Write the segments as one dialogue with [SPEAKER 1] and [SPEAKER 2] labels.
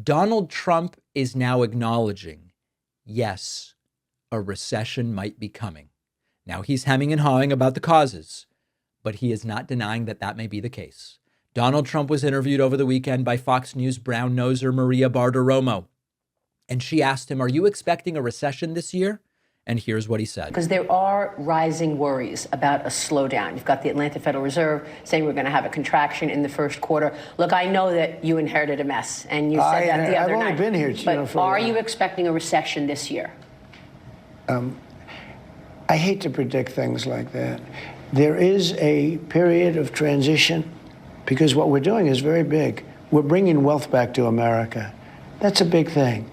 [SPEAKER 1] Donald Trump is now acknowledging, yes, a recession might be coming. Now he's hemming and hawing about the causes, but he is not denying that that may be the case. Donald Trump was interviewed over the weekend by Fox News brown noser Maria Bartiromo, and she asked him, are you expecting a recession this year? And here's what he said.
[SPEAKER 2] Because there are rising worries about a slowdown. You've got the Atlanta Federal Reserve saying we're going to have a contraction in the first quarter. Look, I know that you inherited a mess, and you said that the other night.
[SPEAKER 3] I've only been here,
[SPEAKER 2] but are you expecting a recession this year?
[SPEAKER 3] I hate to predict things like that. There is a period of transition because what we're doing is very big. We're bringing wealth back to America. That's a big thing.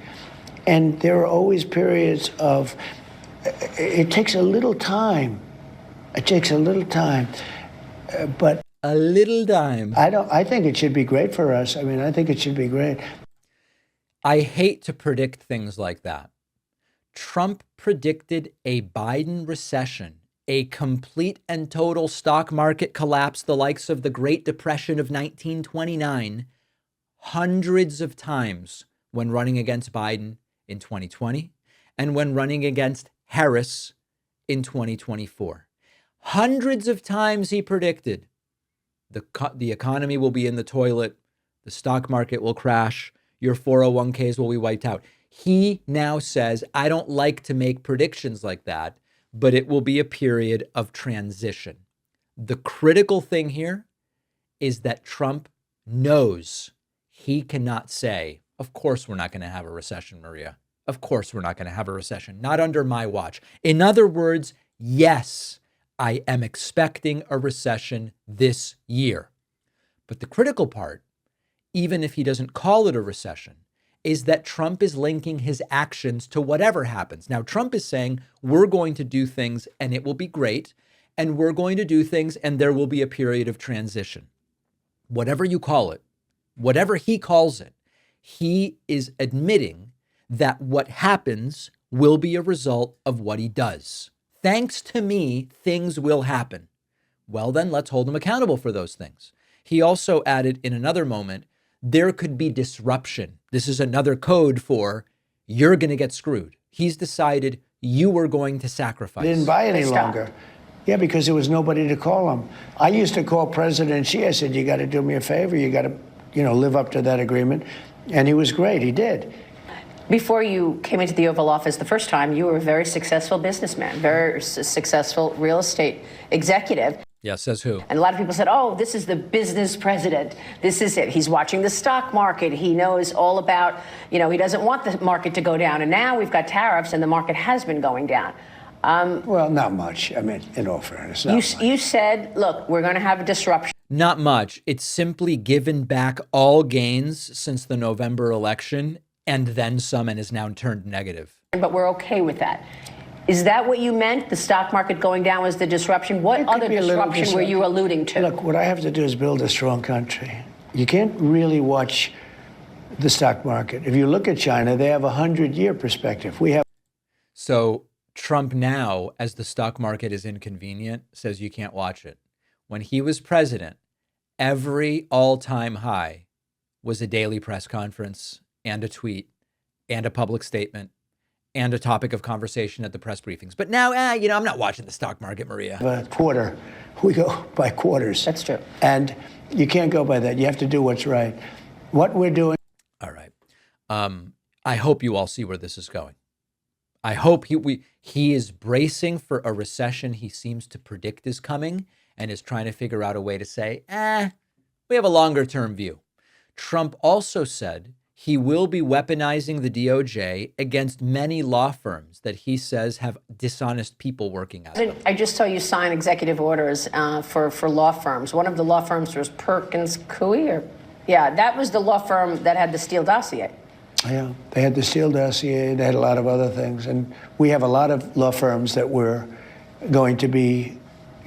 [SPEAKER 3] And there are always periods of, it takes a little time. It takes a little time, but
[SPEAKER 1] a little time.
[SPEAKER 3] I think it should be great for us. I mean, I think it should be great.
[SPEAKER 1] I hate to predict things like that. Trump predicted a Biden recession, a complete and total stock market collapse, the likes of the Great Depression of 1929, hundreds of times when running against Biden in 2020 and when running against Harris in 2024. Hundreds of times he predicted the economy will be in the toilet, the stock market will crash, your 401ks will be wiped out. He now says, I don't like to make predictions like that, but it will be a period of transition. The critical thing here is that Trump knows he cannot say, of course we're not going to have a recession, Maria. Of course we're not going to have a recession. Not under my watch. In other words, yes, I am expecting a recession this year. But the critical part, even if he doesn't call it a recession, is that Trump is linking his actions to whatever happens. Now, Trump is saying, we're going to do things and it will be great, and we're going to do things and there will be a period of transition. Whatever you call it, whatever he calls it, he is admitting that what happens will be a result of what he does. Thanks to me, things will happen. Well, then let's hold him accountable for those things. He also added in another moment, there could be disruption. This is another code for you're going to get screwed. He's decided you are going to sacrifice.
[SPEAKER 3] I didn't buy any longer. Yeah, because there was nobody to call him. I used to call President Xi. I said, you got to do me a favor. You got to, live up to that agreement. And he was great. He did.
[SPEAKER 2] Before you came into the Oval Office the first time, you were a very successful businessman, very successful real estate executive.
[SPEAKER 1] Yeah, says who?
[SPEAKER 2] And a lot of people said, oh, this is the business president. This is it. He's watching the stock market. He knows all about, he doesn't want the market to go down. And now we've got tariffs and the market has been going down.
[SPEAKER 3] Well, not much. I mean, in all fairness, not much.
[SPEAKER 2] You said, look, we're going to have a disruption.
[SPEAKER 1] Not much. It's simply given back all gains since the November election and then some, and is now turned negative.
[SPEAKER 2] But we're okay with that. Is that what you meant? The stock market going down was the disruption? What other disruption were you alluding to?
[SPEAKER 3] Look, what I have to do is build a strong country. You can't really watch the stock market. If you look at China, they have a 100-year perspective. We have.
[SPEAKER 1] So Trump now, as the stock market is inconvenient, says you can't watch it. When he was president, every all-time high was a daily press conference and a tweet and a public statement and a topic of conversation at the press briefings. But now, I'm not watching the stock market, Maria.
[SPEAKER 3] A quarter. We go by quarters.
[SPEAKER 2] That's true.
[SPEAKER 3] And you can't go by that. You have to do what's right. What we're doing.
[SPEAKER 1] All right. I hope you all see where this is going. I hope he is bracing for a recession he seems to predict is coming and is trying to figure out a way to say, we have a longer term view. Trump also said he will be weaponizing the DOJ against many law firms that he says have dishonest people working at them.
[SPEAKER 2] I just saw you sign executive orders for law firms. One of the law firms was Perkins Coie. That was the law firm that had the Steele dossier.
[SPEAKER 3] Yeah, they had the Steele dossier. They had a lot of other things. And we have a lot of law firms that we're going to be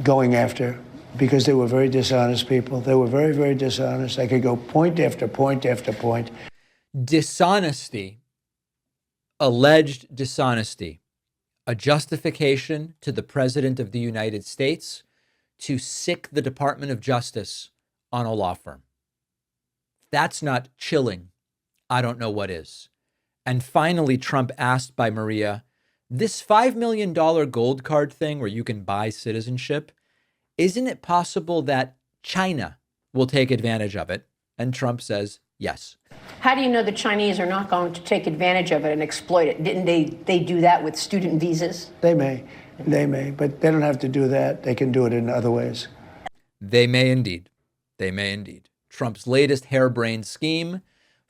[SPEAKER 3] going after because they were very dishonest people. They were very, very dishonest. I could go point after point after point.
[SPEAKER 1] Dishonesty, alleged dishonesty, a justification to the President of the United States to sic the Department of Justice on a law firm. That's not chilling I don't know what is. And finally, Trump asked by Maria, this $5 million gold card thing where you can buy citizenship, isn't it possible that China will take advantage of it? And Trump says, yes.
[SPEAKER 2] How do you know the Chinese are not going to take advantage of it and exploit it? Didn't they do that with student visas?
[SPEAKER 3] They may, but they don't have to do that. They can do it in other ways.
[SPEAKER 1] They may indeed. They may indeed. Trump's latest harebrained scheme,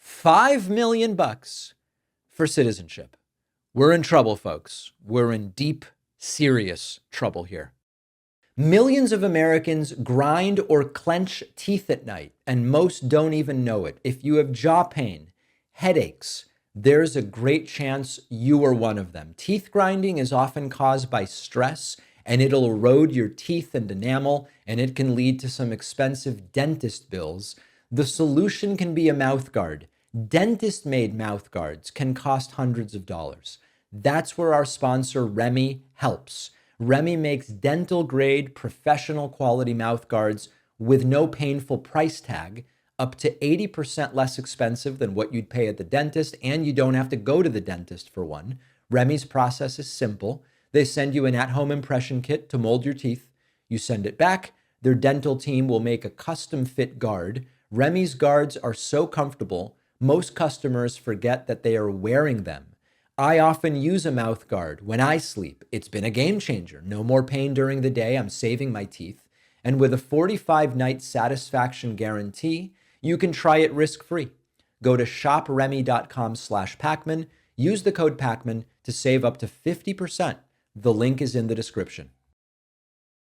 [SPEAKER 1] $5 million for citizenship. We're in trouble, folks. We're in deep, serious trouble here. Millions of Americans grind or clench teeth at night, and most don't even know it. If you have jaw pain, headaches, there's a great chance you are one of them. Teeth grinding is often caused by stress, and it'll erode your teeth and enamel, and it can lead to some expensive dentist bills. The solution can be a mouth guard. Dentist-made mouth guards can cost hundreds of dollars. That's where our sponsor, Remy, helps. Remy makes dental-grade, professional quality mouth guards with no painful price tag, up to 80% less expensive than what you'd pay at the dentist, and you don't have to go to the dentist for one. Remy's process is simple. They send you an at-home impression kit to mold your teeth. You send it back. Their dental team will make a custom-fit guard. Remy's guards are so comfortable, most customers forget that they are wearing them. I often use a mouth guard when I sleep. It's been a game changer. No more pain during the day. I'm saving my teeth. And with a 45-night satisfaction guarantee, you can try it risk-free. Go to shopremy.com/Pacman. Use the code Pacman to save up to 50%. The link is in the description.